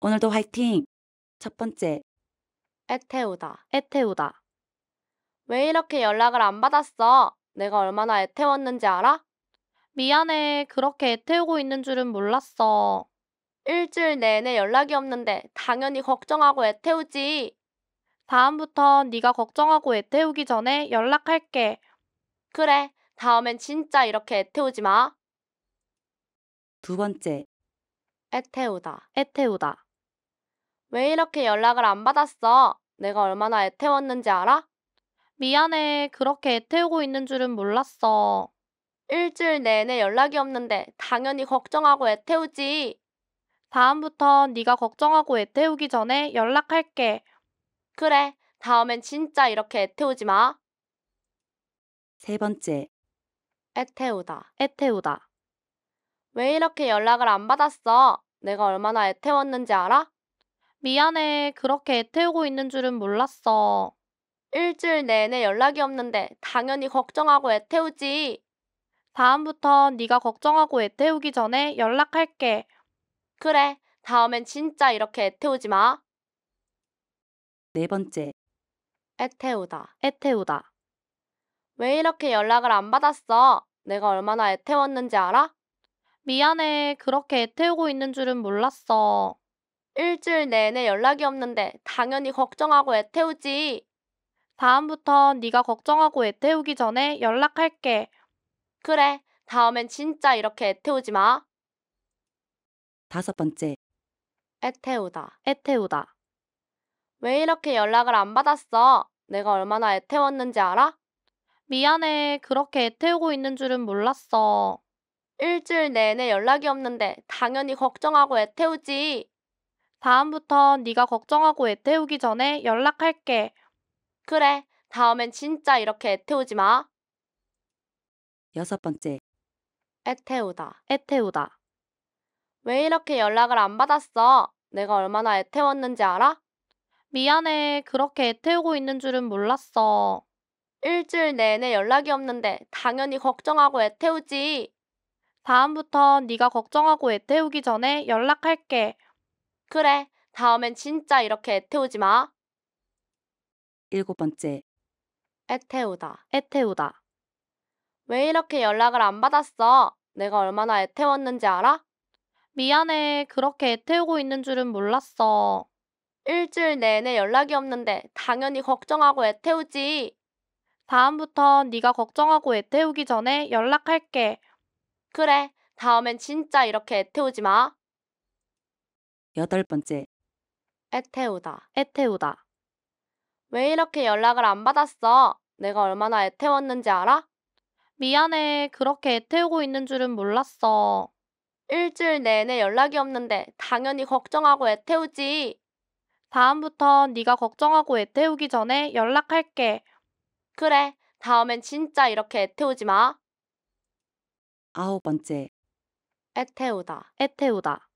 오늘도 화이팅! 첫 번째, 애태우다, 애태우다. 왜 이렇게 연락을 안 받았어? 내가 얼마나 애태웠는지 알아? 미안해. 그렇게 애태우고 있는 줄은 몰랐어. 일주일 내내 연락이 없는데 당연히 걱정하고 애태우지. 다음부턴 네가 걱정하고 애태우기 전에 연락할게. 그래, 다음엔 진짜 이렇게 애태우지 마. 두 번째, 애태우다. 애태우다. 왜 이렇게 연락을 안 받았어? 내가 얼마나 애태웠는지 알아? 미안해. 그렇게 애태우고 있는 줄은 몰랐어. 일주일 내내 연락이 없는데 당연히 걱정하고 애태우지. 다음부턴 네가 걱정하고 애태우기 전에 연락할게. 그래, 다음엔 진짜 이렇게 애태우지 마. 세 번째, 애태우다. 애태우다. 왜 이렇게 연락을 안 받았어? 내가 얼마나 애태웠는지 알아? 미안해. 그렇게 애태우고 있는 줄은 몰랐어. 일주일 내내 연락이 없는데 당연히 걱정하고 애태우지. 다음부턴 네가 걱정하고 애태우기 전에 연락할게. 그래, 다음엔 진짜 이렇게 애태우지 마. 네 번째, 애태우다. 애태우다. 왜 이렇게 연락을 안 받았어? 내가 얼마나 애태웠는지 알아? 미안해. 그렇게 애태우고 있는 줄은 몰랐어. 일주일 내내 연락이 없는데 당연히 걱정하고 애태우지. 다음부턴 네가 걱정하고 애태우기 전에 연락할게. 그래, 다음엔 진짜 이렇게 애태우지 마. 다섯 번째, 애태우다. 애태우다. 왜 이렇게 연락을 안 받았어? 내가 얼마나 애태웠는지 알아? 미안해. 그렇게 애태우고 있는 줄은 몰랐어. 일주일 내내 연락이 없는데 당연히 걱정하고 애태우지. 다음부턴 네가 걱정하고 애태우기 전에 연락할게. 그래, 다음엔 진짜 이렇게 애태우지 마. 여섯 번째, 애태우다. 애태우다. 왜 이렇게 연락을 안 받았어? 내가 얼마나 애태웠는지 알아? 미안해. 그렇게 애태우고 있는 줄은 몰랐어. 일주일 내내 연락이 없는데 당연히 걱정하고 애태우지. 다음부턴 네가 걱정하고 애태우기 전에 연락할게. 그래, 다음엔 진짜 이렇게 애태우지 마. 일곱 번째, 애태우다. 애태우다. 왜 이렇게 연락을 안 받았어? 내가 얼마나 애태웠는지 알아? 미안해. 그렇게 애태우고 있는 줄은 몰랐어. 일주일 내내 연락이 없는데 당연히 걱정하고 애태우지. 다음부턴 네가 걱정하고 애태우기 전에 연락할게. 그래, 다음엔 진짜 이렇게 애태우지 마. 여덟 번째, 애태우다. 애태우다. 왜 이렇게 연락을 안 받았어? 내가 얼마나 애태웠는지 알아? 미안해. 그렇게 애태우고 있는 줄은 몰랐어. 일주일 내내 연락이 없는데 당연히 걱정하고 애태우지. 다음부턴 네가 걱정하고 애태우기 전에 연락할게. 그래, 다음엔 진짜 이렇게 애태우지 마. 아홉 번째, 애태우다. 애태우다.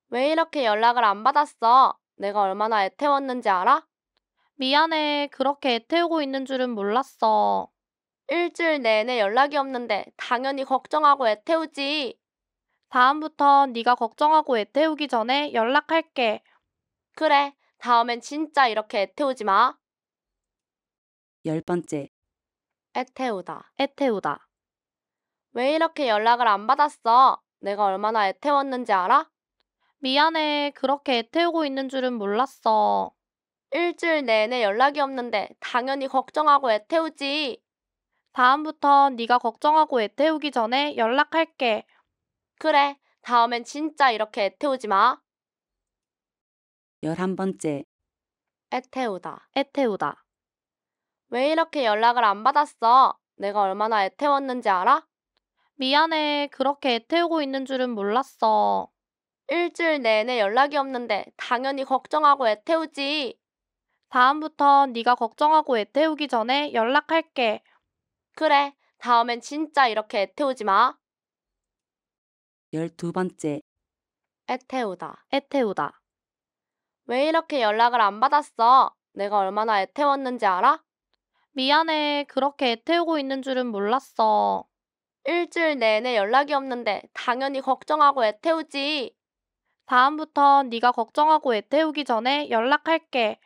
왜 이렇게 연락을 안 받았어? 내가 얼마나 애태웠는지 알아? 미안해. 그렇게 애태우고 있는 줄은 몰랐어. 일주일 내내 연락이 없는데 당연히 걱정하고 애태우지. 다음부턴 네가 걱정하고 애태우기 전에 연락할게. 그래, 다음엔 진짜 이렇게 애태우지 마. 열 번째, 애태우다. 애태우다. 왜 이렇게 연락을 안 받았어? 내가 얼마나 애태웠는지 알아? 미안해. 그렇게 애태우고 있는 줄은 몰랐어. 일주일 내내 연락이 없는데 당연히 걱정하고 애태우지. 다음부턴 네가 걱정하고 애태우기 전에 연락할게. 그래, 다음엔 진짜 이렇게 애태우지 마. 열한 번째, 애태우다. 애태우다. 왜 이렇게 연락을 안 받았어? 내가 얼마나 애태웠는지 알아? 미안해. 그렇게 애태우고 있는 줄은 몰랐어. 일주일 내내 연락이 없는데 당연히 걱정하고 애태우지. 다음부턴 네가 걱정하고 애태우기 전에 연락할게. 그래, 다음엔 진짜 이렇게 애태우지 마. 열두 번째, 애태우다. 애태우다. 왜 이렇게 연락을 안 받았어? 내가 얼마나 애태웠는지 알아? 미안해. 그렇게 애태우고 있는 줄은 몰랐어. 일주일 내내 연락이 없는데 당연히 걱정하고 애태우지. 다음부턴 네가 걱정하고 애 태우기 전에 연락할게.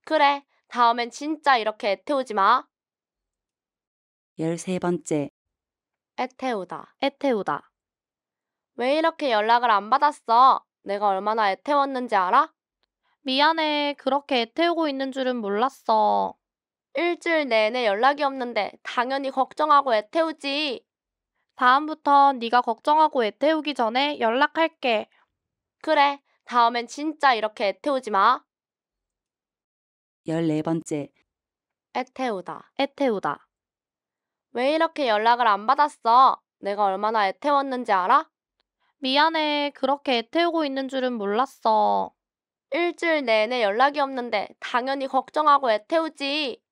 그래, 다음엔 진짜 이렇게 애 태우지 마. 13번째, 애 태우다. 애 태우다. 왜 이렇게 연락을 안 받았어? 내가 얼마나 애 태웠는지 알아? 미안해. 그렇게 애 태우고 있는 줄은 몰랐어. 일주일 내내 연락이 없는데 당연히 걱정하고 애 태우지. 다음부턴 네가 걱정하고 애 태우기 전에 연락할게. 그래, 다음엔 진짜 이렇게 애 태우지 마. 14번째, 애 태우다. 애 태우다. 왜 이렇게 연락을 안 받았어? 내가 얼마나 애 태웠는지 알아? 미안해. 그렇게 애 태우고 있는 줄은 몰랐어. 일주일 내내 연락이 없는데 당연히 걱정하고 애 태우지.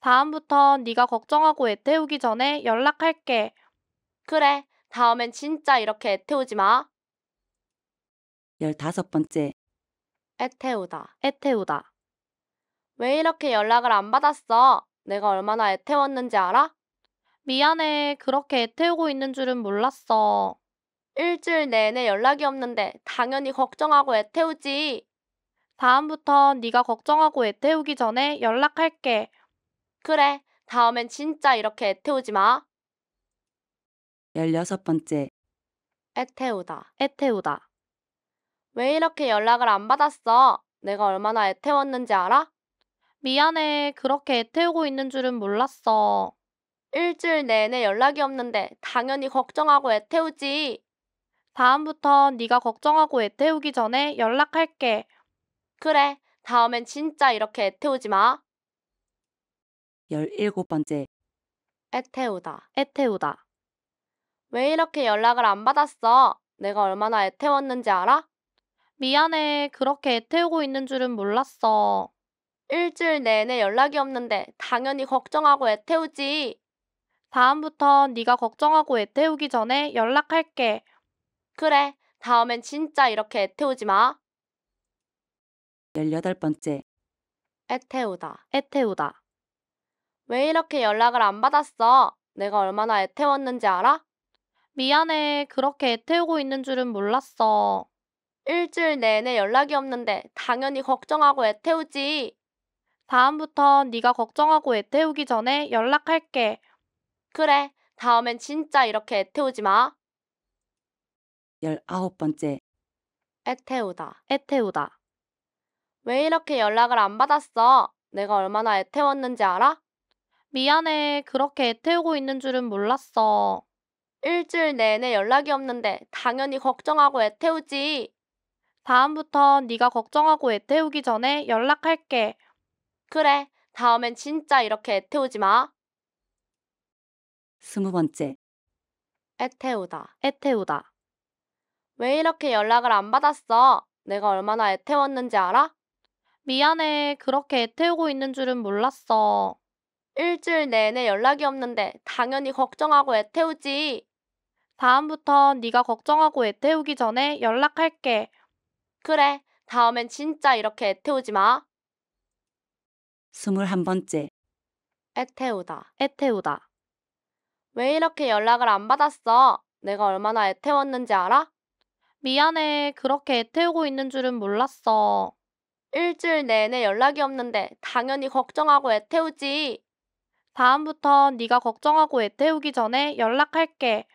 다음부턴 네가 걱정하고 애 태우기 전에 연락할게. 그래, 다음엔 진짜 이렇게 애 태우지 마. 15번째, 애 태우다. 애 태우다. 왜 이렇게 연락을 안 받았어? 내가 얼마나 애 태웠는지 알아? 미안해. 그렇게 애 태우고 있는 줄은 몰랐어. 일주일 내내 연락이 없는데 당연히 걱정하고 애 태우지. 다음부턴 네가 걱정하고 애 태우기 전에 연락할게. 그래, 다음엔 진짜 이렇게 애 태우지 마. 16번째, 애 태우다. 애 태우다. 왜 이렇게 연락을 안 받았어? 내가 얼마나 애 태웠는지 알아? 미안해. 그렇게 애 태우고 있는 줄은 몰랐어. 일주일 내내 연락이 없는데 당연히 걱정하고 애 태우지. 다음부턴 네가 걱정하고 애 태우기 전에 연락할게. 그래, 다음엔 진짜 이렇게 애 태우지 마. 17번째, 애 태우다. 애 태우다. 왜 이렇게 연락을 안 받았어? 내가 얼마나 애 태웠는지 알아? 미안해. 그렇게 애 태우고 있는 줄은 몰랐어. 일주일 내내 연락이 없는데 당연히 걱정하고 애 태우지. 다음부턴 네가 걱정하고 애 태우기 전에 연락할게. 그래, 다음엔 진짜 이렇게 애 태우지 마. 18번째, 애 태우다. 애 태우다. 왜 이렇게 연락을 안 받았어? 내가 얼마나 애 태웠는지 알아? 미안해. 그렇게 애 태우고 있는 줄은 몰랐어. 일주일 내내 연락이 없는데 당연히 걱정하고 애 태우지. 다음부턴 네가 걱정하고 애 태우기 전에 연락할게. 그래, 다음엔 진짜 이렇게 애 태우지 마. 19번째, 애 태우다. 애 태우다. 왜 이렇게 연락을 안 받았어? 내가 얼마나 애 태웠는지 알아? 미안해. 그렇게 애 태우고 있는 줄은 몰랐어. 일주일 내내 연락이 없는데 당연히 걱정하고 애 태우지. 다음부턴 네가 걱정하고 애 태우기 전에 연락할게. 그래, 다음엔 진짜 이렇게 애 태우지 마. 20번째, 애 태우다. 애 태우다. 왜 이렇게 연락을 안 받았어? 내가 얼마나 애 태웠는지 알아? 미안해. 그렇게 애 태우고 있는 줄은 몰랐어. 일주일 내내 연락이 없는데 당연히 걱정하고 애 태우지. 다음부턴 네가 걱정하고 애 태우기 전에 연락할게. 그래, 다음엔 진짜 이렇게 애 태우지 마. 21번째, 애 태우다. 애 태우다. 왜 이렇게 연락을 안 받았어? 내가 얼마나 애 태웠는지 알아? 미안해. 그렇게 애 태우고 있는 줄은 몰랐어. 일주일 내내 연락이 없는데 당연히 걱정하고 애 태우지. 다음부턴 네가 걱정하고 애 태우기 전에 연락할게.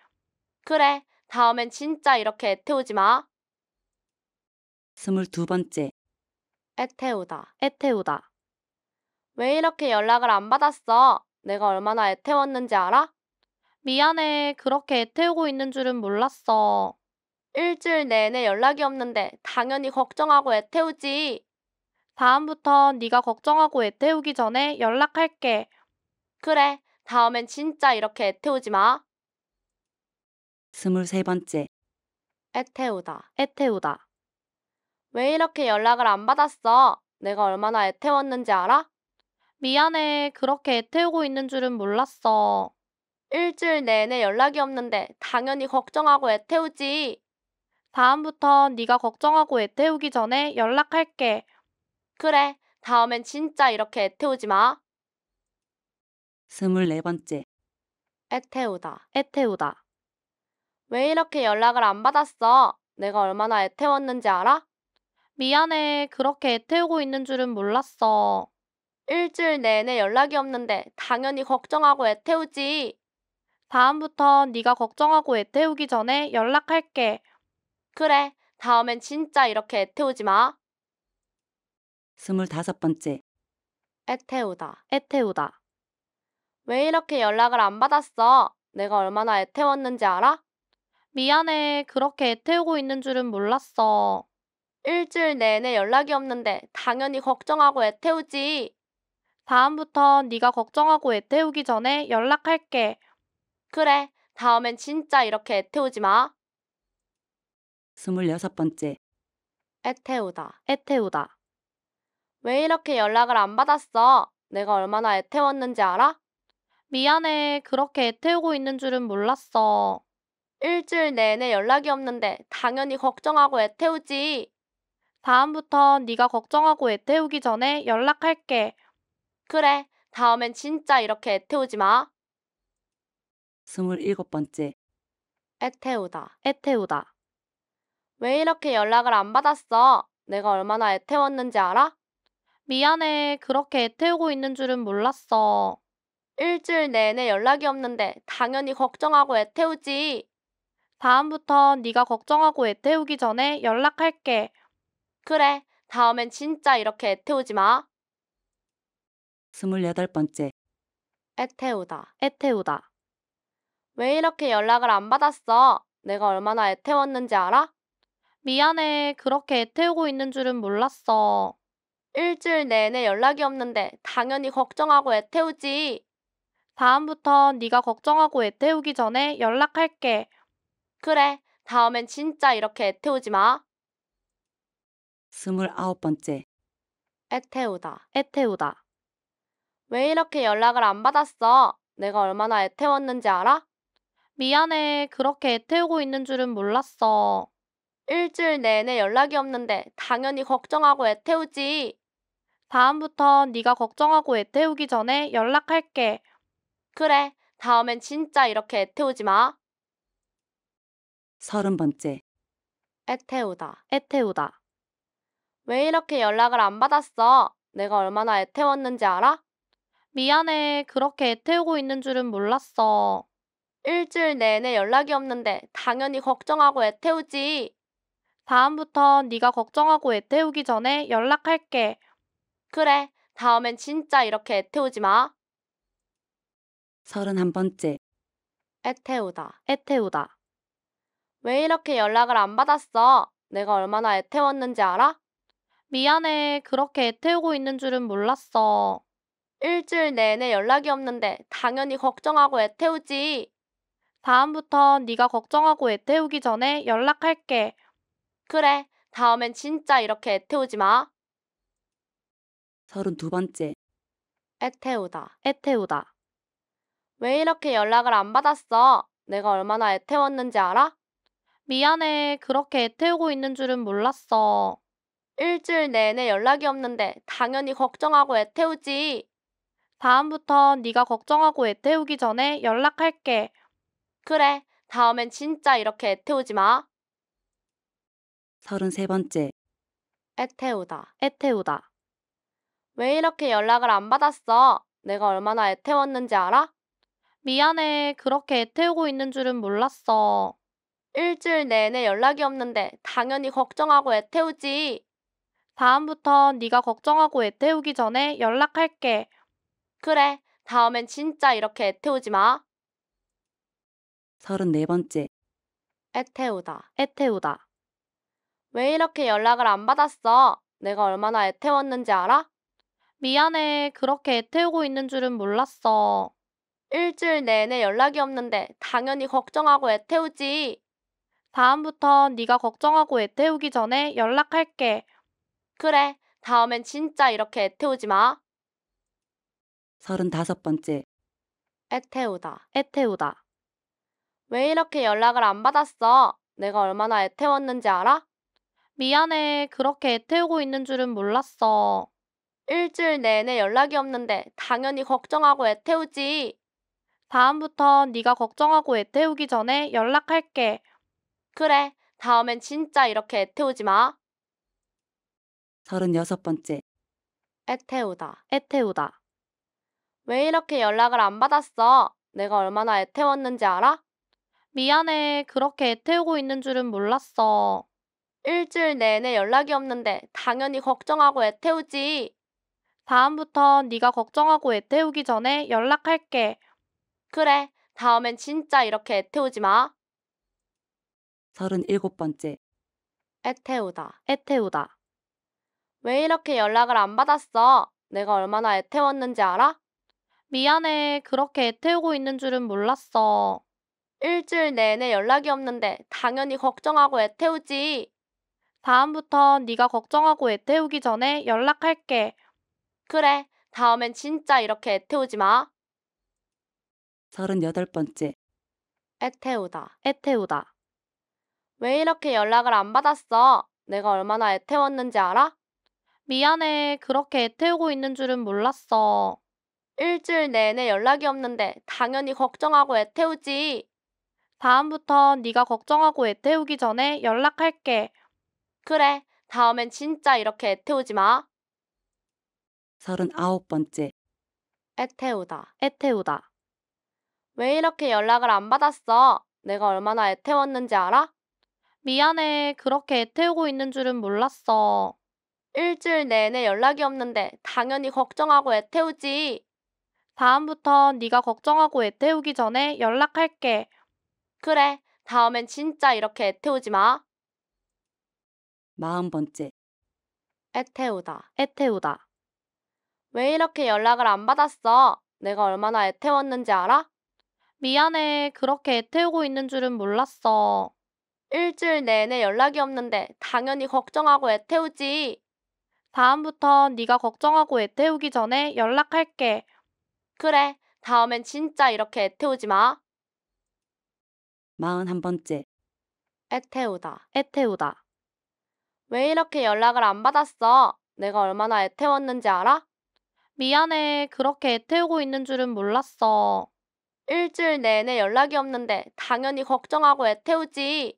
그래, 다음엔 진짜 이렇게 애 태우지 마. 22번째, 애 태우다. 애 태우다. 왜 이렇게 연락을 안 받았어? 내가 얼마나 애 태웠는지 알아? 미안해. 그렇게 애 태우고 있는 줄은 몰랐어. 일주일 내내 연락이 없는데 당연히 걱정하고 애 태우지. 다음부턴 네가 걱정하고 애 태우기 전에 연락할게. 그래, 다음엔 진짜 이렇게 애 태우지 마. 23번째, 애 태우다. 애 태우다. 왜 이렇게 연락을 안 받았어? 내가 얼마나 애 태웠는지 알아? 미안해. 그렇게 애 태우고 있는 줄은 몰랐어. 일주일 내내 연락이 없는데 당연히 걱정하고 애 태우지. 다음부턴 네가 걱정하고 애 태우기 전에 연락할게. 그래, 다음엔 진짜 이렇게 애 태우지 마. 24번째, 애 태우다. 애 태우다. 왜 이렇게 연락을 안 받았어? 내가 얼마나 애 태웠는지 알아? 미안해. 그렇게 애 태우고 있는 줄은 몰랐어. 일주일 내내 연락이 없는데 당연히 걱정하고 애 태우지. 다음부턴 네가 걱정하고 애 태우기 전에 연락할게. 그래, 다음엔 진짜 이렇게 애 태우지 마. 25번째, 애 태우다. 애 태우다. 왜 이렇게 연락을 안 받았어? 내가 얼마나 애 태웠는지 알아? 미안해. 그렇게 애 태우고 있는 줄은 몰랐어. 일주일 내내 연락이 없는데 당연히 걱정하고 애 태우지. 다음부턴 네가 걱정하고 애 태우기 전에 연락할게. 그래, 다음엔 진짜 이렇게 애 태우지 마. 26번째, 애 태우다. 애 태우다. 왜 이렇게 연락을 안 받았어? 내가 얼마나 애 태웠는지 알아? 미안해. 그렇게 애 태우고 있는 줄은 몰랐어. 일주일 내내 연락이 없는데 당연히 걱정하고 애 태우지. 다음부턴 네가 걱정하고 애 태우기 전에 연락할게. 그래, 다음엔 진짜 이렇게 애 태우지 마. 27번째, 애 태우다. 애 태우다. 왜 이렇게 연락을 안 받았어? 내가 얼마나 애 태웠는지 알아? 미안해. 그렇게 애 태우고 있는 줄은 몰랐어. 일주일 내내 연락이 없는데 당연히 걱정하고 애 태우지. 다음부턴 네가 걱정하고 애 태우기 전에 연락할게. 그래, 다음엔 진짜 이렇게 애 태우지 마. 28번째, 애 태우다. 애 태우다. 왜 이렇게 연락을 안 받았어? 내가 얼마나 애 태웠는지 알아? 미안해. 그렇게 애 태우고 있는 줄은 몰랐어. 일주일 내내 연락이 없는데 당연히 걱정하고 애 태우지. 다음부턴 네가 걱정하고 애 태우기 전에 연락할게. 그래, 다음엔 진짜 이렇게 애 태우지 마. 29번째, 애 태우다. 애 태우다. 왜 이렇게 연락을 안 받았어? 내가 얼마나 애 태웠는지 알아? 미안해. 그렇게 애 태우고 있는 줄은 몰랐어. 일주일 내내 연락이 없는데 당연히 걱정하고 애 태우지. 다음부턴 네가 걱정하고 애 태우기 전에 연락할게. 그래, 다음엔 진짜 이렇게 애 태우지 마. 30번째, 애 태우다. 애 태우다. 왜 이렇게 연락을 안 받았어? 내가 얼마나 애 태웠는지 알아? 미안해. 그렇게 애 태우고 있는 줄은 몰랐어. 일주일 내내 연락이 없는데 당연히 걱정하고 애 태우지. 다음부턴 네가 걱정하고 애 태우기 전에 연락할게. 그래, 다음엔 진짜 이렇게 애 태우지 마. 31번째, 애 태우다. 애 태우다. 왜 이렇게 연락을 안 받았어? 내가 얼마나 애 태웠는지 알아? 미안해. 그렇게 애 태우고 있는 줄은 몰랐어. 일주일 내내 연락이 없는데 당연히 걱정하고 애 태우지. 다음부턴 네가 걱정하고 애 태우기 전에 연락할게. 그래, 다음엔 진짜 이렇게 애 태우지 마. 32번째, 애 태우다. 애 태우다. 왜 이렇게 연락을 안 받았어? 내가 얼마나 애 태웠는지 알아? 미안해. 그렇게 애 태우고 있는 줄은 몰랐어. 일주일 내내 연락이 없는데 당연히 걱정하고 애 태우지. 다음부턴 네가 걱정하고 애 태우기 전에 연락할게. 그래, 다음엔 진짜 이렇게 애 태우지 마. 33번째, 애 태우다. 애 태우다. 왜 이렇게 연락을 안 받았어? 내가 얼마나 애 태웠는지 알아? 미안해. 그렇게 애 태우고 있는 줄은 몰랐어. 일주일 내내 연락이 없는데 당연히 걱정하고 애 태우지. 다음부턴 네가 걱정하고 애 태우기 전에 연락할게. 그래, 다음엔 진짜 이렇게 애 태우지 마. 34번째, 애 태우다. 애 태우다. 왜 이렇게 연락을 안 받았어? 내가 얼마나 애 태웠는지 알아? 미안해. 그렇게 애 태우고 있는 줄은 몰랐어. 일주일 내내 연락이 없는데 당연히 걱정하고 애 태우지. 다음부턴 네가 걱정하고 애 태우기 전에 연락할게. 그래, 다음엔 진짜 이렇게 애 태우지 마. 35번째, 애 태우다. 애 태우다. 왜 이렇게 연락을 안 받았어? 내가 얼마나 애 태웠는지 알아? 미안해. 그렇게 애 태우고 있는 줄은 몰랐어. 일주일 내내 연락이 없는데 당연히 걱정하고 애 태우지. 다음부턴 네가 걱정하고 애 태우기 전에 연락할게. 그래, 다음엔 진짜 이렇게 애태우지 마. 36번째, 애태우다. 애태우다. 왜 이렇게 연락을 안 받았어? 내가 얼마나 애태웠는지 알아? 미안해. 그렇게 애태우고 있는 줄은 몰랐어. 일주일 내내 연락이 없는데 당연히 걱정하고 애태우지. 다음부턴 네가 걱정하고 애태우기 전에 연락할게. 그래, 다음엔 진짜 이렇게 애태우지 마. 37번째, 애태우다. 애태우다. 왜 이렇게 연락을 안 받았어? 내가 얼마나 애태웠는지 알아? 미안해. 그렇게 애태우고 있는 줄은 몰랐어. 일주일 내내 연락이 없는데 당연히 걱정하고 애태우지. 다음부턴 네가 걱정하고 애태우기 전에 연락할게. 그래, 다음엔 진짜 이렇게 애태우지 마. 38번째, 애태우다. 애태우다. 왜 이렇게 연락을 안 받았어? 내가 얼마나 애태웠는지 알아? 미안해. 그렇게 애태우고 있는 줄은 몰랐어. 일주일 내내 연락이 없는데 당연히 걱정하고 애태우지. 다음부턴 네가 걱정하고 애태우기 전에 연락할게. 그래, 다음엔 진짜 이렇게 애태우지 마. 39번째, 애태우다. 애태우다. 왜 이렇게 연락을 안 받았어? 내가 얼마나 애태웠는지 알아? 미안해. 그렇게 애태우고 있는 줄은 몰랐어. 일주일 내내 연락이 없는데 당연히 걱정하고 애태우지. 다음부턴 네가 걱정하고 애태우기 전에 연락할게. 그래, 다음엔 진짜 이렇게 애태우지 마. 40번째, 애태우다. 애태우다. 왜 이렇게 연락을 안 받았어? 내가 얼마나 애태웠는지 알아? 미안해. 그렇게 애태우고 있는 줄은 몰랐어. 일주일 내내 연락이 없는데 당연히 걱정하고 애태우지. 다음부턴 네가 걱정하고 애태우기 전에 연락할게. 그래, 다음엔 진짜 이렇게 애태우지 마. 41번째, 애태우다. 애태우다. 왜 이렇게 연락을 안 받았어? 내가 얼마나 애태웠는지 알아? 미안해. 그렇게 애태우고 있는 줄은 몰랐어. 일주일 내내 연락이 없는데 당연히 걱정하고 애태우지.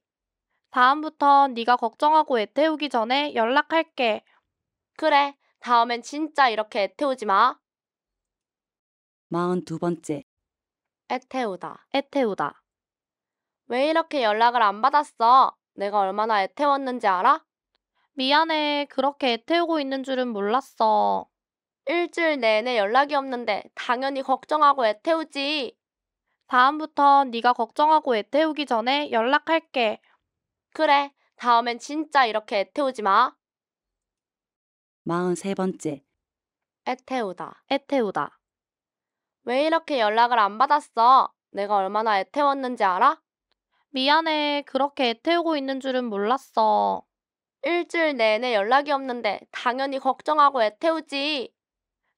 다음부턴 네가 걱정하고 애태우기 전에 연락할게. 그래, 다음엔 진짜 이렇게 애태우지 마. 42번째, 애태우다. 애태우다. 왜 이렇게 연락을 안 받았어? 내가 얼마나 애태웠는지 알아? 미안해. 그렇게 애태우고 있는 줄은 몰랐어. 일주일 내내 연락이 없는데 당연히 걱정하고 애태우지. 다음부턴 네가 걱정하고 애태우기 전에 연락할게. 그래, 다음엔 진짜 이렇게 애태우지 마. 43번째, 애태우다. 애태우다. 왜 이렇게 연락을 안 받았어? 내가 얼마나 애태웠는지 알아? 미안해. 그렇게 애태우고 있는 줄은 몰랐어. 일주일 내내 연락이 없는데 당연히 걱정하고 애태우지.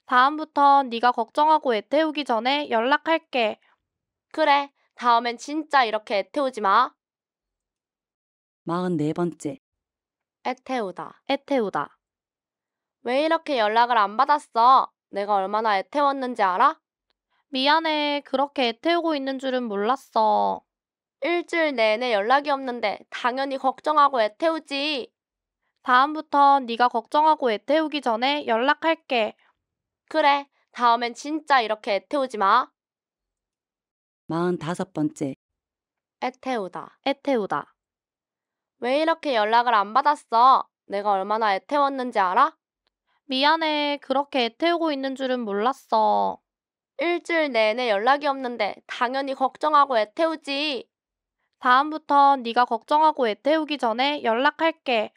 다음부턴 네가 걱정하고 애태우기 전에 연락할게. 그래, 다음엔 진짜 이렇게 애태우지 마. 44번째, 애태우다. 애태우다. 왜 이렇게 연락을 안 받았어? 내가 얼마나 애태웠는지 알아? 미안해. 그렇게 애태우고 있는 줄은 몰랐어. 일주일 내내 연락이 없는데 당연히 걱정하고 애태우지. 다음부턴 네가 걱정하고 애태우기 전에 연락할게. 그래, 다음엔 진짜 이렇게 애태우지 마. 45번째, 애태우다. 애태우다. 왜 이렇게 연락을 안 받았어? 내가 얼마나 애태웠는지 알아? 미안해. 그렇게 애태우고 있는 줄은 몰랐어. 일주일 내내 연락이 없는데 당연히 걱정하고 애태우지. 다음부턴 네가 걱정하고 애태우기 전에 연락할게.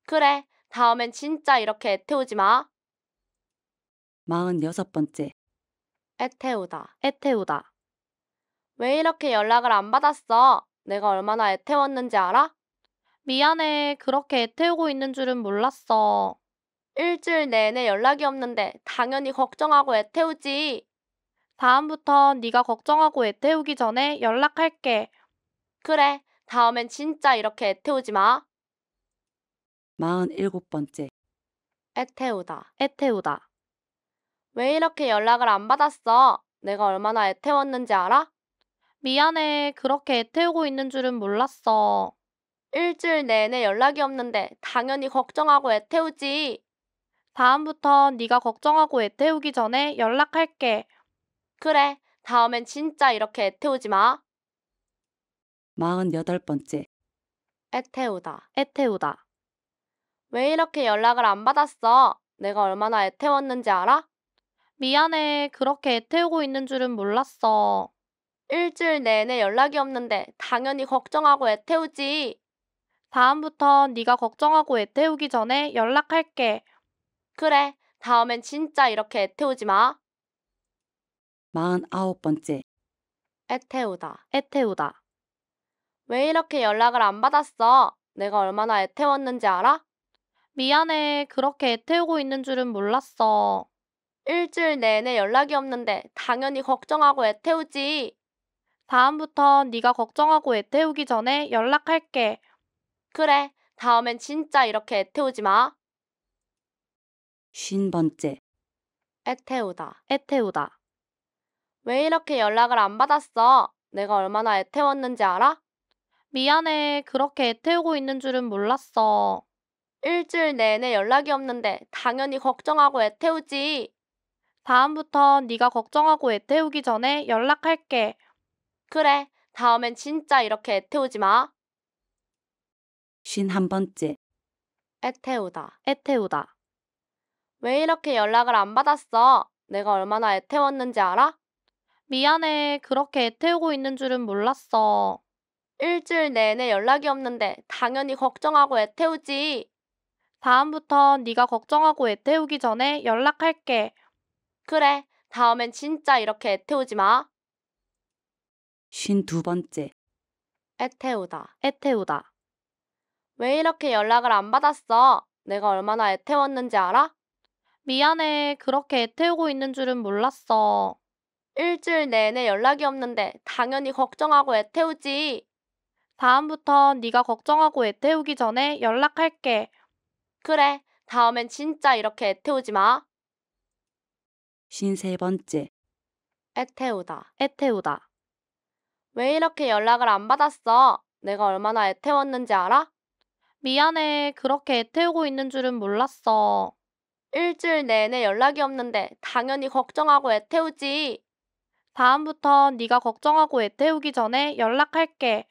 그래, 다음엔 진짜 이렇게 애태우지 마. 46번째, 애태우다. 애태우다. 왜 이렇게 연락을 안 받았어? 내가 얼마나 애태웠는지 알아? 미안해. 그렇게 애태우고 있는 줄은 몰랐어. 일주일 내내 연락이 없는데 당연히 걱정하고 애태우지. 다음부턴 네가 걱정하고 애태우기 전에 연락할게. 그래, 다음엔 진짜 이렇게 애태우지 마. 47번째, 애태우다. 애태우다. 왜 이렇게 연락을 안 받았어? 내가 얼마나 애태웠는지 알아? 미안해. 그렇게 애태우고 있는 줄은 몰랐어. 일주일 내내 연락이 없는데 당연히 걱정하고 애태우지. 다음부턴 네가 걱정하고 애태우기 전에 연락할게. 그래, 다음엔 진짜 이렇게 애태우지 마. 48번째, 애태우다. 애태우다. 왜 이렇게 연락을 안 받았어? 내가 얼마나 애태웠는지 알아? 미안해. 그렇게 애태우고 있는 줄은 몰랐어. 일주일 내내 연락이 없는데 당연히 걱정하고 애태우지. 다음부턴 네가 걱정하고 애태우기 전에 연락할게. 그래, 다음엔 진짜 이렇게 애태우지 마. 49번째, 애태우다. 애태우다. 왜 이렇게 연락을 안 받았어? 내가 얼마나 애태웠는지 알아? 미안해. 그렇게 애태우고 있는 줄은 몰랐어. 일주일 내내 연락이 없는데 당연히 걱정하고 애태우지. 다음부턴 네가 걱정하고 애태우기 전에 연락할게. 그래, 다음엔 진짜 이렇게 애태우지 마. 50번째, 애태우다. 애태우다. 왜 이렇게 연락을 안 받았어? 내가 얼마나 애태웠는지 알아? 미안해. 그렇게 애태우고 있는 줄은 몰랐어. 일주일 내내 연락이 없는데 당연히 걱정하고 애태우지. 다음부턴 네가 걱정하고 애태우기 전에 연락할게. 그래, 다음엔 진짜 이렇게 애태우지 마. 51번째, 애태우다. 애태우다. 왜 이렇게 연락을 안 받았어? 내가 얼마나 애태웠는지 알아? 미안해. 그렇게 애태우고 있는 줄은 몰랐어. 일주일 내내 연락이 없는데 당연히 걱정하고 애태우지. 다음부턴 네가 걱정하고 애태우기 전에 연락할게. 그래, 다음엔 진짜 이렇게 애태우지 마. 52번째, 애태우다. 애태우다. 왜 이렇게 연락을 안 받았어? 내가 얼마나 애태웠는지 알아? 미안해. 그렇게 애태우고 있는 줄은 몰랐어. 일주일 내내 연락이 없는데 당연히 걱정하고 애태우지. 다음부턴 네가 걱정하고 애태우기 전에 연락할게. 그래, 다음엔 진짜 이렇게 애태우지 마. 53번째, 애태우다. 애태우다. 왜 이렇게 연락을 안 받았어? 내가 얼마나 애태웠는지 알아? 미안해. 그렇게 애태우고 있는 줄은 몰랐어. 일주일 내내 연락이 없는데 당연히 걱정하고 애태우지. 다음부턴 네가 걱정하고 애태우기 전에 연락할게.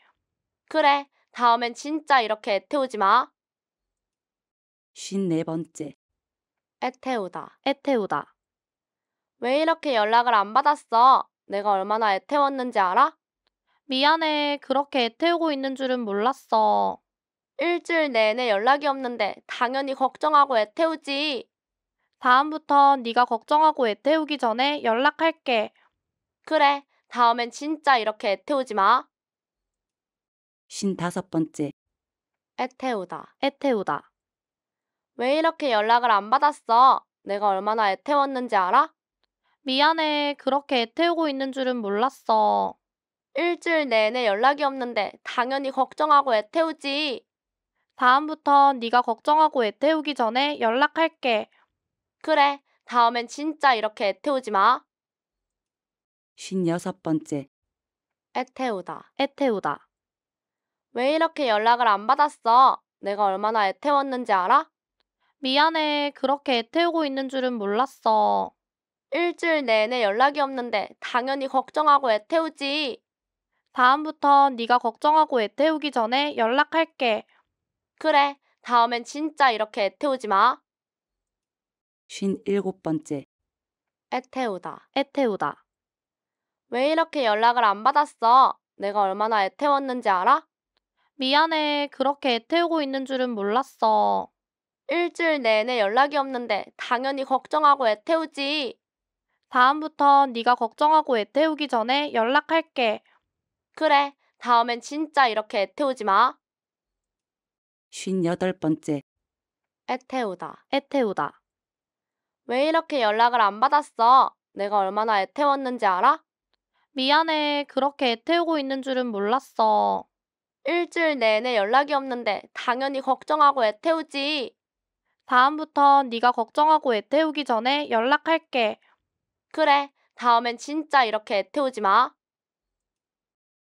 그래, 다음엔 진짜 이렇게 애태우지 마. 54번째, 애태우다. 애태우다. 왜 이렇게 연락을 안 받았어? 내가 얼마나 애태웠는지 알아? 미안해. 그렇게 애태우고 있는 줄은 몰랐어. 일주일 내내 연락이 없는데 당연히 걱정하고 애태우지. 다음부턴 네가 걱정하고 애태우기 전에 연락할게. 그래, 다음엔 진짜 이렇게 애태우지 마. 55번째, 애태우다. 애태우다. 왜 이렇게 연락을 안 받았어? 내가 얼마나 애태웠는지 알아? 미안해. 그렇게 애태우고 있는 줄은 몰랐어. 일주일 내내 연락이 없는데 당연히 걱정하고 애태우지. 다음부턴 네가 걱정하고 애태우기 전에 연락할게. 그래, 다음엔 진짜 이렇게 애태우지 마. 56번째, 애태우다. 애태우다. 왜 이렇게 연락을 안 받았어? 내가 얼마나 애태웠는지 알아? 미안해. 그렇게 애태우고 있는 줄은 몰랐어. 일주일 내내 연락이 없는데 당연히 걱정하고 애태우지. 다음부턴 네가 걱정하고 애태우기 전에 연락할게. 그래, 다음엔 진짜 이렇게 애태우지 마. 57번째, 애태우다. 애태우다. 왜 이렇게 연락을 안 받았어? 내가 얼마나 애태웠는지 알아? 미안해. 그렇게 애태우고 있는 줄은 몰랐어. 일주일 내내 연락이 없는데 당연히 걱정하고 애태우지. 다음부턴 네가 걱정하고 애태우기 전에 연락할게. 그래, 다음엔 진짜 이렇게 애태우지 마. 58번째, 애태우다. 애태우다. 왜 이렇게 연락을 안 받았어? 내가 얼마나 애태웠는지 알아? 미안해. 그렇게 애태우고 있는 줄은 몰랐어. 일주일 내내 연락이 없는데 당연히 걱정하고 애태우지. 다음부턴 네가 걱정하고 애태우기 전에 연락할게. 그래, 다음엔 진짜 이렇게 애태우지 마.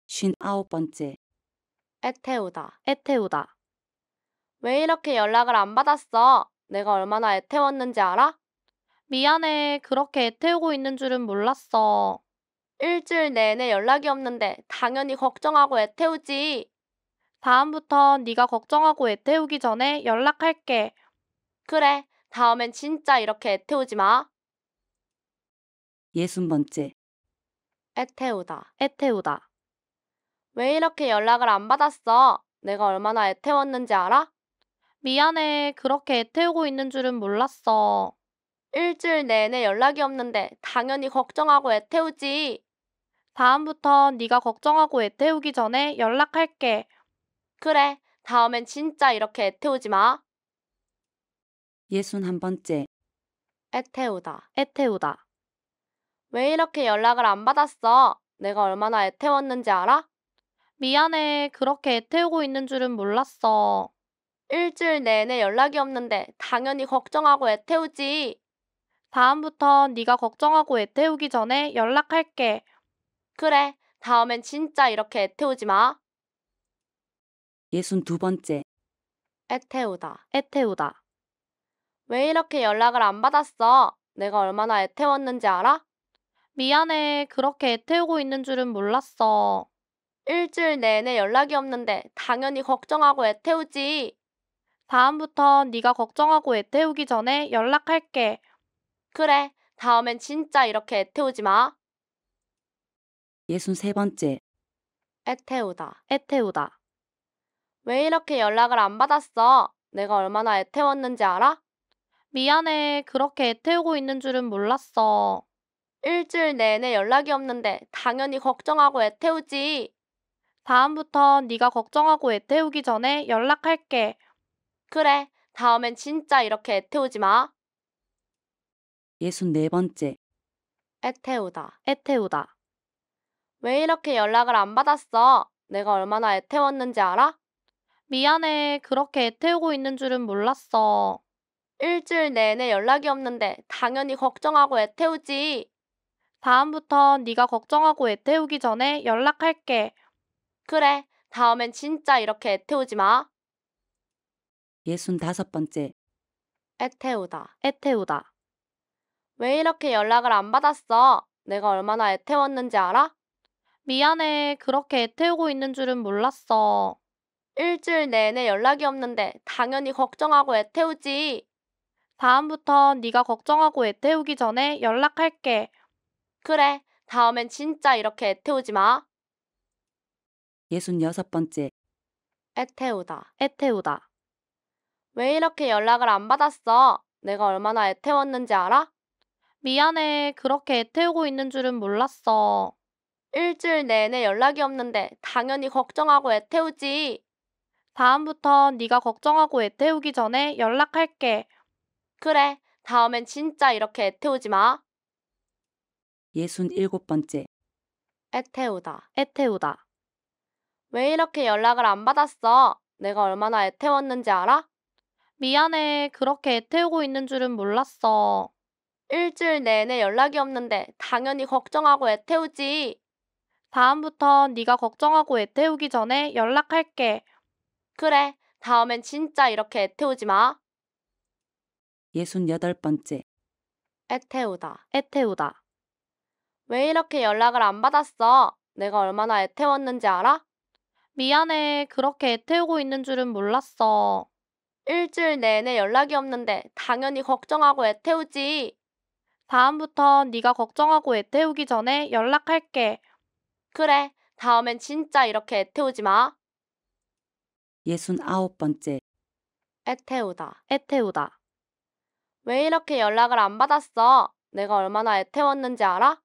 59번째, 애태우다. 애태우다. 왜 이렇게 연락을 안 받았어? 내가 얼마나 애태웠는지 알아? 미안해. 그렇게 애태우고 있는 줄은 몰랐어. 일주일 내내 연락이 없는데 당연히 걱정하고 애태우지. 다음부턴 네가 걱정하고 애태우기 전에 연락할게. 그래, 다음엔 진짜 이렇게 애태우지 마. 60번째. 애태우다. 애태우다. 왜 이렇게 연락을 안 받았어? 내가 얼마나 애태웠는지 알아? 미안해. 그렇게 애태우고 있는 줄은 몰랐어. 일주일 내내 연락이 없는데 당연히 걱정하고 애태우지. 다음부턴 네가 걱정하고 애태우기 전에 연락할게. 그래, 다음엔 진짜 이렇게 애태우지 마. 61번째. 애태우다. 애태우다. 왜 이렇게 연락을 안 받았어? 내가 얼마나 애태웠는지 알아? 미안해. 그렇게 애태우고 있는 줄은 몰랐어. 일주일 내내 연락이 없는데 당연히 걱정하고 애태우지. 다음부턴 네가 걱정하고 애태우기 전에 연락할게. 그래, 다음엔 진짜 이렇게 애태우지 마. 62번째. 애태우다. 애태우다. 왜 이렇게 연락을 안 받았어? 내가 얼마나 애태웠는지 알아? 미안해. 그렇게 애태우고 있는 줄은 몰랐어. 일주일 내내 연락이 없는데 당연히 걱정하고 애태우지. 다음부턴 네가 걱정하고 애태우기 전에 연락할게. 그래, 다음엔 진짜 이렇게 애태우지 마. 63번째. 애태우다. 애태우다. 왜 이렇게 연락을 안 받았어? 내가 얼마나 애태웠는지 알아? 미안해. 그렇게 애태우고 있는 줄은 몰랐어. 일주일 내내 연락이 없는데 당연히 걱정하고 애태우지. 다음부턴 네가 걱정하고 애태우기 전에 연락할게. 그래, 다음엔 진짜 이렇게 애태우지 마. 64번째. 애태우다. 애태우다. 왜 이렇게 연락을 안 받았어? 내가 얼마나 애태웠는지 알아? 미안해. 그렇게 애태우고 있는 줄은 몰랐어. 일주일 내내 연락이 없는데 당연히 걱정하고 애태우지. 다음부턴 네가 걱정하고 애태우기 전에 연락할게. 그래, 다음엔 진짜 이렇게 애태우지 마. 65번째. 애태우다. 애태우다. 왜 이렇게 연락을 안 받았어? 내가 얼마나 애태웠는지 알아? 미안해. 그렇게 애태우고 있는 줄은 몰랐어. 일주일 내내 연락이 없는데 당연히 걱정하고 애태우지. 다음부턴 네가 걱정하고 애태우기 전에 연락할게. 그래, 다음엔 진짜 이렇게 애태우지 마. 66번째. 애태우다. 애태우다. 왜 이렇게 연락을 안 받았어? 내가 얼마나 애태웠는지 알아? 미안해. 그렇게 애태우고 있는 줄은 몰랐어. 일주일 내내 연락이 없는데 당연히 걱정하고 애태우지. 다음부턴 네가 걱정하고 애태우기 전에 연락할게. 그래, 다음엔 진짜 이렇게 애태우지 마. 67번째. 애태우다. 애태우다. 왜 이렇게 연락을 안 받았어? 내가 얼마나 애태웠는지 알아? 미안해. 그렇게 애태우고 있는 줄은 몰랐어. 일주일 내내 연락이 없는데 당연히 걱정하고 애태우지. 다음부턴 네가 걱정하고 애태우기 전에 연락할게. 그래, 다음엔 진짜 이렇게 애태우지 마. 68번째. 애태우다. 애태우다. 왜 이렇게 연락을 안 받았어? 내가 얼마나 애태웠는지 알아? 미안해. 그렇게 애태우고 있는 줄은 몰랐어. 일주일 내내 연락이 없는데 당연히 걱정하고 애태우지. 다음부턴 네가 걱정하고 애태우기 전에 연락할게. 그래, 다음엔 진짜 이렇게 애태우지 마. 69번째. 애태우다. 애태우다. 왜 이렇게 연락을 안 받았어? 내가 얼마나 애태웠는지 알아?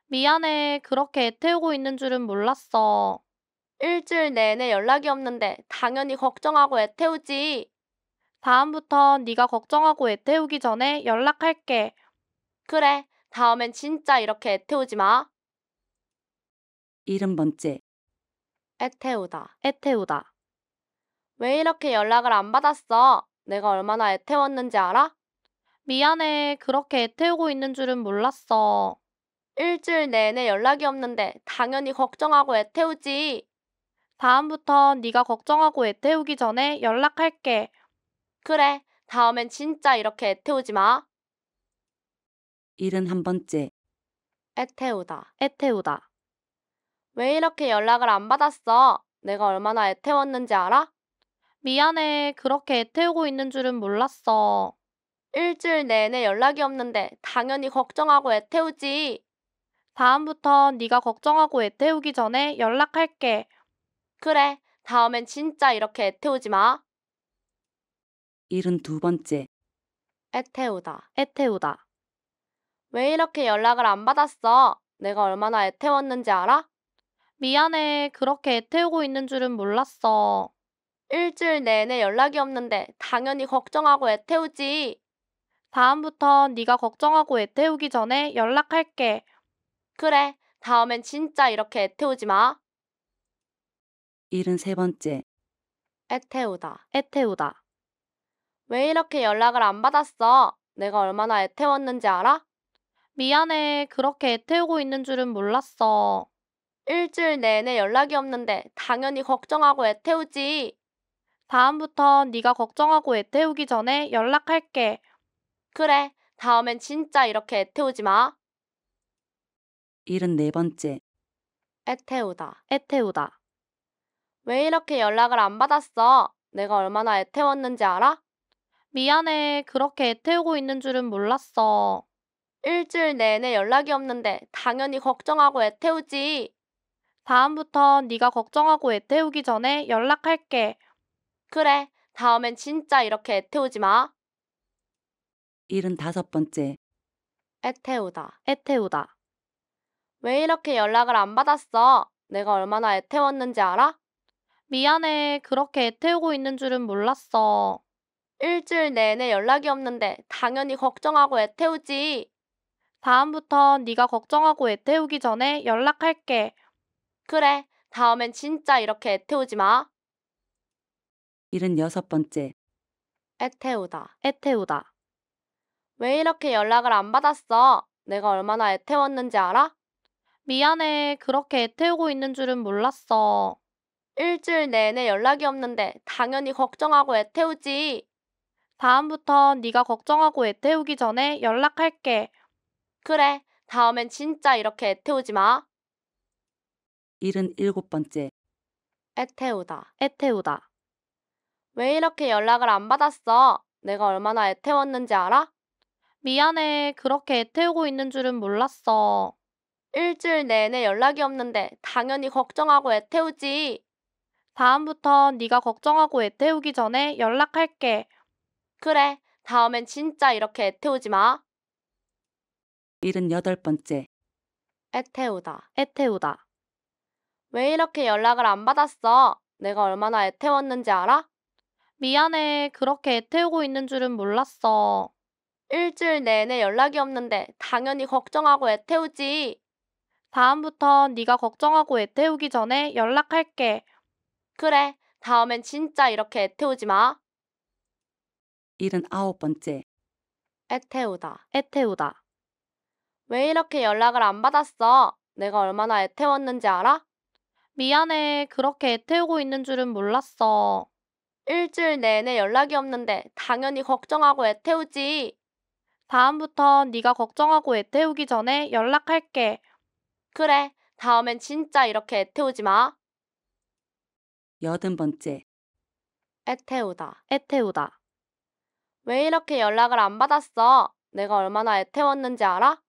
미안해. 그렇게 애태우고 있는 줄은 몰랐어. 일주일 내내 연락이 없는데 당연히 걱정하고 애태우지. 다음부턴 네가 걱정하고 애태우기 전에 연락할게. 그래, 다음엔 진짜 이렇게 애태우지 마. 70번째. 애태우다. 애태우다. 왜 이렇게 연락을 안 받았어? 내가 얼마나 애태웠는지 알아? 미안해. 그렇게 애태우고 있는 줄은 몰랐어. 일주일 내내 연락이 없는데 당연히 걱정하고 애태우지. 다음부턴 네가 걱정하고 애 태우기 전에 연락할게. 그래, 다음엔 진짜 이렇게 애 태우지 마. 71번째, 애 태우다. 애 태우다. 왜 이렇게 연락을 안 받았어? 내가 얼마나 애 태웠는지 알아? 미안해. 그렇게 애 태우고 있는 줄은 몰랐어. 일주일 내내 연락이 없는데 당연히 걱정하고 애 태우지. 다음부턴 네가 걱정하고 애 태우기 전에 연락할게. 그래, 다음엔 진짜 이렇게 애 태우지 마. 72번째, 애 태우다. 애 태우다. 왜 이렇게 연락을 안 받았어? 내가 얼마나 애 태웠는지 알아? 미안해. 그렇게 애 태우고 있는 줄은 몰랐어. 일주일 내내 연락이 없는데 당연히 걱정하고 애 태우지. 다음부턴 네가 걱정하고 애 태우기 전에 연락할게. 그래, 다음엔 진짜 이렇게 애 태우지 마. 73번째, 애 태우다. 애 태우다. 왜 이렇게 연락을 안 받았어? 내가 얼마나 애 태웠는지 알아? 미안해. 그렇게 애 태우고 있는 줄은 몰랐어. 일주일 내내 연락이 없는데 당연히 걱정하고 애 태우지. 다음부턴 네가 걱정하고 애 태우기 전에 연락할게. 그래, 다음엔 진짜 이렇게 애 태우지 마. 74번째, 애 태우다. 애 태우다. 왜 이렇게 연락을 안 받았어? 내가 얼마나 애 태웠는지 알아? 미안해. 그렇게 애 태우고 있는 줄은 몰랐어. 일주일 내내 연락이 없는데 당연히 걱정하고 애 태우지. 다음부턴 네가 걱정하고 애 태우기 전에 연락할게. 그래, 다음엔 진짜 이렇게 애 태우지 마. 75번째, 애 태우다. 애 태우다. 왜 이렇게 연락을 안 받았어? 내가 얼마나 애 태웠는지 알아? 미안해. 그렇게 애 태우고 있는 줄은 몰랐어. 일주일 내내 연락이 없는데 당연히 걱정하고 애 태우지. 다음부턴 네가 걱정하고 애 태우기 전에 연락할게. 그래, 다음엔 진짜 이렇게 애 태우지 마. 76번째, 애 태우다. 애 태우다. 왜 이렇게 연락을 안 받았어? 내가 얼마나 애 태웠는지 알아? 미안해. 그렇게 애 태우고 있는 줄은 몰랐어. 일주일 내내 연락이 없는데 당연히 걱정하고 애 태우지. 다음부턴 네가 걱정하고 애 태우기 전에 연락할게. 그래, 다음엔 진짜 이렇게 애 태우지 마. 77번째, 애 태우다. 애 태우다. 왜 이렇게 연락을 안 받았어? 내가 얼마나 애 태웠는지 알아? 미안해. 그렇게 애 태우고 있는 줄은 몰랐어. 일주일 내내 연락이 없는데 당연히 걱정하고 애 태우지. 다음부턴 네가 걱정하고 애 태우기 전에 연락할게. 그래, 다음엔 진짜 이렇게 애 태우지 마. 78번째, 애 태우다. 애 태우다. 왜 이렇게 연락을 안 받았어? 내가 얼마나 애 태웠는지 알아? 미안해. 그렇게 애 태우고 있는 줄은 몰랐어. 일주일 내내 연락이 없는데 당연히 걱정하고 애 태우지. 다음부턴 네가 걱정하고 애 태우기 전에 연락할게. 그래, 다음엔 진짜 이렇게 애 태우지 마. 79번째, 애 태우다. 애 태우다. 왜 이렇게 연락을 안 받았어? 내가 얼마나 애 태웠는지 알아? 미안해. 그렇게 애 태우고 있는 줄은 몰랐어. 일주일 내내 연락이 없는데 당연히 걱정하고 애 태우지. 다음부턴 네가 걱정하고 애 태우기 전에 연락할게. 그래, 다음엔 진짜 이렇게 애 태우지 마. 80번째, 애 태우다. 애 태우다. 왜 이렇게 연락을 안 받았어? 내가 얼마나 애 태웠는지 알아?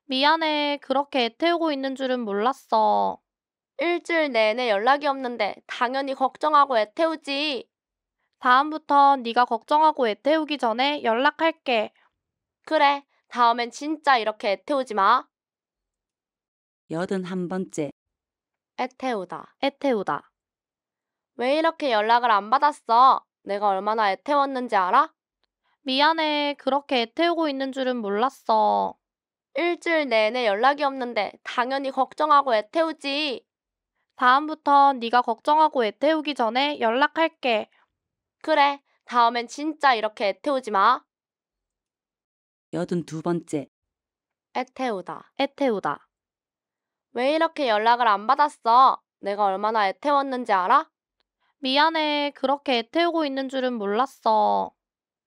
미안해. 그렇게 애 태우고 있는 줄은 몰랐어. 일주일 내내 연락이 없는데 당연히 걱정하고 애 태우지. 다음부턴 네가 걱정하고 애 태우기 전에 연락할게. 그래, 다음엔 진짜 이렇게 애 태우지 마. 81번째, 애 태우다. 애 태우다. 왜 이렇게 연락을 안 받았어? 내가 얼마나 애 태웠는지 알아? 미안해. 그렇게 애 태우고 있는 줄은 몰랐어. 일주일 내내 연락이 없는데 당연히 걱정하고 애 태우지. 다음부턴 네가 걱정하고 애 태우기 전에 연락할게. 그래, 다음엔 진짜 이렇게 애 태우지 마. 82번째, 애 태우다. 애 태우다. 왜 이렇게 연락을 안 받았어? 내가 얼마나 애 태웠는지 알아? 미안해. 그렇게 애 태우고 있는 줄은 몰랐어.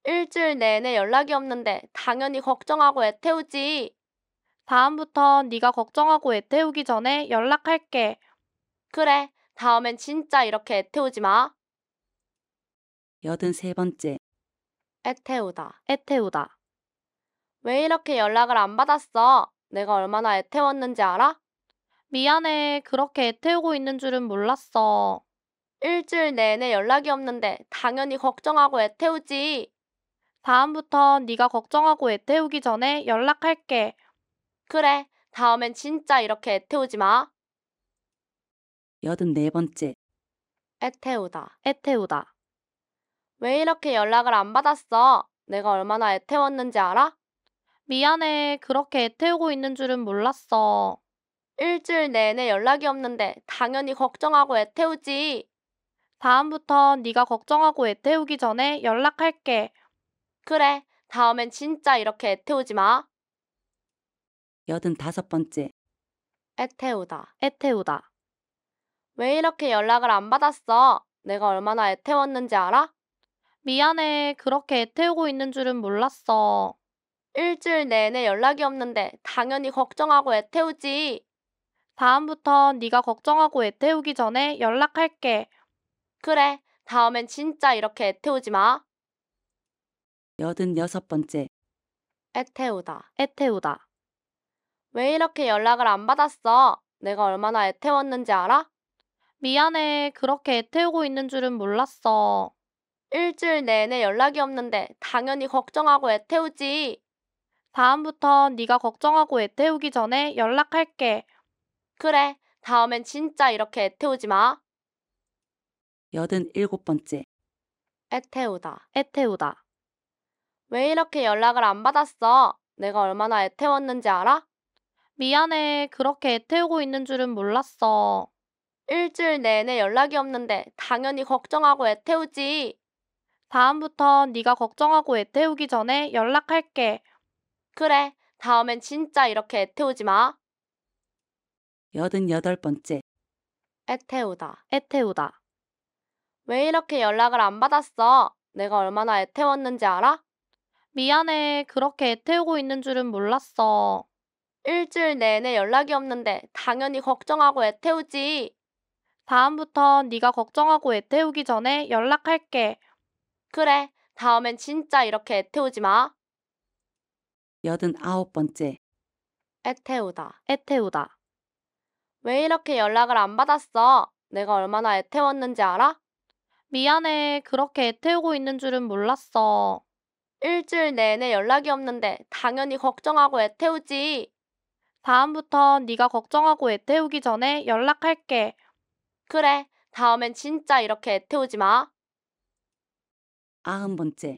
일주일 내내 연락이 없는데 당연히 걱정하고 애 태우지. 다음부턴 네가 걱정하고 애 태우기 전에 연락할게. 그래, 다음엔 진짜 이렇게 애 태우지 마. 83번째, 애 태우다. 애 태우다. 왜 이렇게 연락을 안 받았어? 내가 얼마나 애 태웠는지 알아? 미안해. 그렇게 애 태우고 있는 줄은 몰랐어. 일주일 내내 연락이 없는데 당연히 걱정하고 애 태우지. 다음부턴 네가 걱정하고 애 태우기 전에 연락할게. 그래, 다음엔 진짜 이렇게 애 태우지 마. 84번째, 애 태우다. 애 태우다. 왜 이렇게 연락을 안 받았어? 내가 얼마나 애 태웠는지 알아? 미안해. 그렇게 애 태우고 있는 줄은 몰랐어. 일주일 내내 연락이 없는데 당연히 걱정하고 애 태우지. 다음부턴 네가 걱정하고 애 태우기 전에 연락할게. 그래, 다음엔 진짜 이렇게 애 태우지 마. 85번째, 애 태우다. 애 태우다. 왜 이렇게 연락을 안 받았어? 내가 얼마나 애 태웠는지 알아? 미안해. 그렇게 애 태우고 있는 줄은 몰랐어. 일주일 내내 연락이 없는데 당연히 걱정하고 애 태우지. 다음부턴 네가 걱정하고 애 태우기 전에 연락할게. 그래, 다음엔 진짜 이렇게 애 태우지 마. 86번째, 애 태우다. 애 태우다. 왜 이렇게 연락을 안 받았어? 내가 얼마나 애 태웠는지 알아? 미안해. 그렇게 애 태우고 있는 줄은 몰랐어. 일주일 내내 연락이 없는데 당연히 걱정하고 애 태우지. 다음부턴 네가 걱정하고 애 태우기 전에 연락할게. 그래, 다음엔 진짜 이렇게 애 태우지 마. 87번째, 애 태우다. 애 태우다. 왜 이렇게 연락을 안 받았어? 내가 얼마나 애 태웠는지 알아? 미안해. 그렇게 애 태우고 있는 줄은 몰랐어. 일주일 내내 연락이 없는데 당연히 걱정하고 애 태우지. 다음부턴 네가 걱정하고 애 태우기 전에 연락할게. 그래, 다음엔 진짜 이렇게 애 태우지 마. 88번째, 애 태우다. 애 태우다. 왜 이렇게 연락을 안 받았어? 내가 얼마나 애 태웠는지 알아? 미안해. 그렇게 애 태우고 있는 줄은 몰랐어. 일주일 내내 연락이 없는데 당연히 걱정하고 애 태우지. 다음부턴 네가 걱정하고 애 태우기 전에 연락할게. 그래, 다음엔 진짜 이렇게 애 태우지 마. 89번째, 애 태우다. 애 태우다. 왜 이렇게 연락을 안 받았어? 내가 얼마나 애 태웠는지 알아? 미안해. 그렇게 애 태우고 있는 줄은 몰랐어. 일주일 내내 연락이 없는데 당연히 걱정하고 애 태우지. 다음부턴 네가 걱정하고 애 태우기 전에 연락할게. 그래, 다음엔 진짜 이렇게 애 태우지 마. 90번째,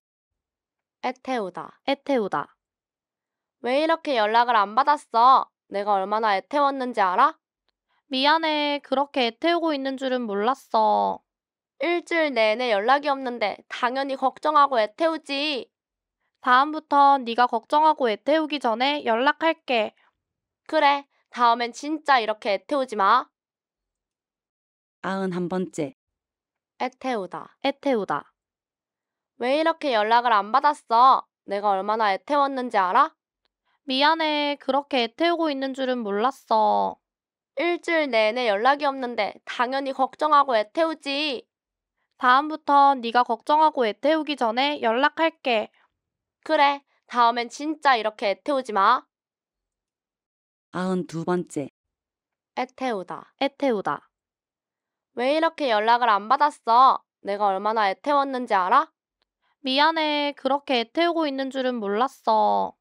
애 태우다. 애 태우다. 왜 이렇게 연락을 안 받았어? 내가 얼마나 애 태웠는지 알아? 미안해. 그렇게 애 태우고 있는 줄은 몰랐어. 일주일 내내 연락이 없는데 당연히 걱정하고 애 태우지. 다음부턴 네가 걱정하고 애 태우기 전에 연락할게. 그래, 다음엔 진짜 이렇게 애 태우지 마. 91번째, 애 태우다. 애 태우다. 왜 이렇게 연락을 안 받았어? 내가 얼마나 애 태웠는지 알아? 미안해. 그렇게 애 태우고 있는 줄은 몰랐어. 일주일 내내 연락이 없는데 당연히 걱정하고 애 태우지. 다음부턴 네가 걱정하고 애 태우기 전에 연락할게. 그래, 다음엔 진짜 이렇게 애 태우지 마. 92번째, 애 태우다. 애 태우다. 왜 이렇게 연락을 안 받았어? 내가 얼마나 애 태웠는지 알아? 미안해. 그렇게 애 태우고 있는 줄은 몰랐어.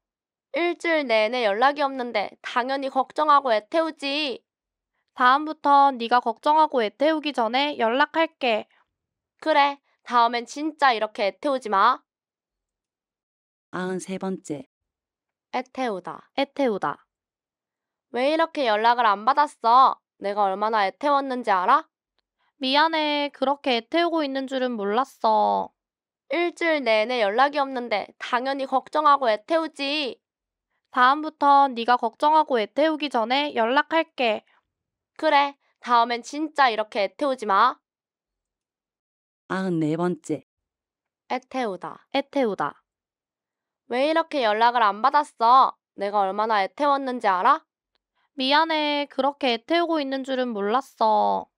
일주일 내내 연락이 없는데 당연히 걱정하고 애 태우지. 다음부턴 네가 걱정하고 애 태우기 전에 연락할게. 그래, 다음엔 진짜 이렇게 애 태우지 마. 93번째, 애 태우다. 애 태우다. 왜 이렇게 연락을 안 받았어? 내가 얼마나 애 태웠는지 알아? 미안해. 그렇게 애 태우고 있는 줄은 몰랐어. 일주일 내내 연락이 없는데 당연히 걱정하고 애 태우지. 다음부턴 네가 걱정하고 애 태우기 전에 연락할게. 그래, 다음엔 진짜 이렇게 애태우지 마. 94번째, 애태우다. 애태우다. 왜 이렇게 연락을 안 받았어? 내가 얼마나 애태웠는지 알아? 미안해. 그렇게 애태우고 있는 줄은 몰랐어.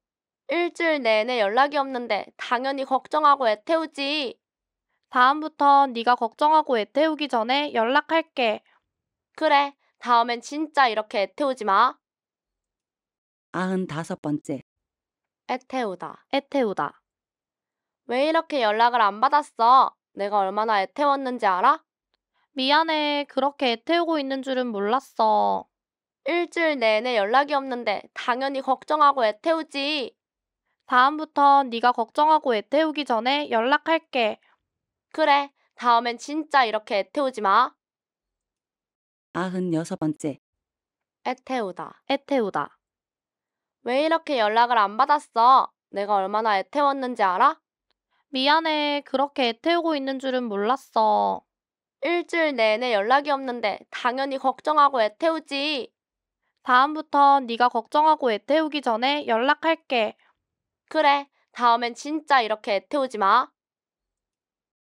일주일 내내 연락이 없는데 당연히 걱정하고 애태우지. 다음부턴 네가 걱정하고 애태우기 전에 연락할게. 그래, 다음엔 진짜 이렇게 애태우지 마. 95번째, 애태우다. 애태우다. 왜 이렇게 연락을 안 받았어? 내가 얼마나 애태웠는지 알아? 미안해. 그렇게 애태우고 있는 줄은 몰랐어. 일주일 내내 연락이 없는데 당연히 걱정하고 애태우지. 다음부턴 네가 걱정하고 애태우기 전에 연락할게. 그래, 다음엔 진짜 이렇게 애태우지 마. 96번째, 애태우다. 애태우다. 왜 이렇게 연락을 안 받았어? 내가 얼마나 애태웠는지 알아? 미안해. 그렇게 애태우고 있는 줄은 몰랐어. 일주일 내내 연락이 없는데 당연히 걱정하고 애태우지. 다음부턴 네가 걱정하고 애태우기 전에 연락할게. 그래, 다음엔 진짜 이렇게 애태우지 마.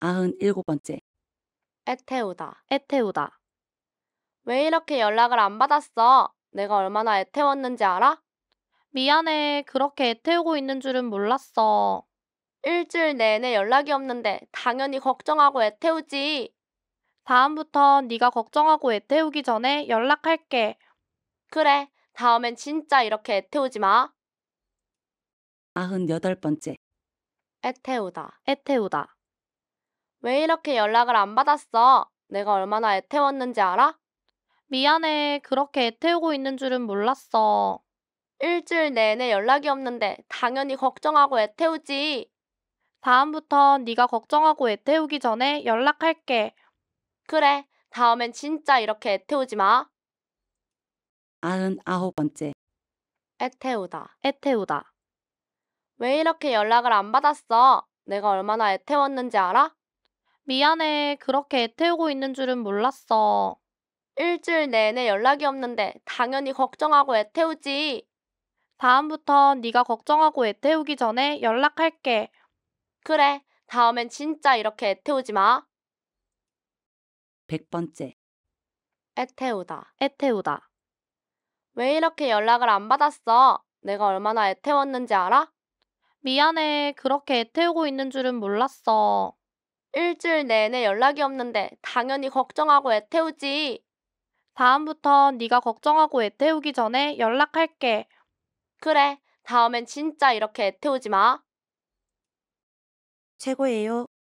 97번째, 애태우다. 애태우다. 왜 이렇게 연락을 안 받았어? 내가 얼마나 애태웠는지 알아? 미안해. 그렇게 애태우고 있는 줄은 몰랐어. 일주일 내내 연락이 없는데 당연히 걱정하고 애태우지. 다음부턴 네가 걱정하고 애태우기 전에 연락할게. 그래, 다음엔 진짜 이렇게 애태우지 마. 98번째, 애태우다. 애태우다. 왜 이렇게 연락을 안 받았어? 내가 얼마나 애태웠는지 알아? 미안해. 그렇게 애태우고 있는 줄은 몰랐어. 일주일 내내 연락이 없는데 당연히 걱정하고 애태우지. 다음부턴 네가 걱정하고 애태우기 전에 연락할게. 그래, 다음엔 진짜 이렇게 애태우지 마. 99번째, 애태우다. 애태우다. 왜 이렇게 연락을 안 받았어? 내가 얼마나 애태웠는지 알아? 미안해. 그렇게 애태우고 있는 줄은 몰랐어. 일주일 내내 연락이 없는데 당연히 걱정하고 애태우지. 다음부턴 네가 걱정하고 애태우기 전에 연락할게. 그래, 다음엔 진짜 이렇게 애태우지 마. 100번째, 애태우다. 애태우다. 왜 이렇게 연락을 안 받았어? 내가 얼마나 애태웠는지 알아? 미안해. 그렇게 애태우고 있는 줄은 몰랐어. 일주일 내내 연락이 없는데 당연히 걱정하고 애태우지. 다음부턴 네가 걱정하고 애태우기 전에 연락할게. 그래, 다음엔 진짜 이렇게 애태우지 마. 최고예요.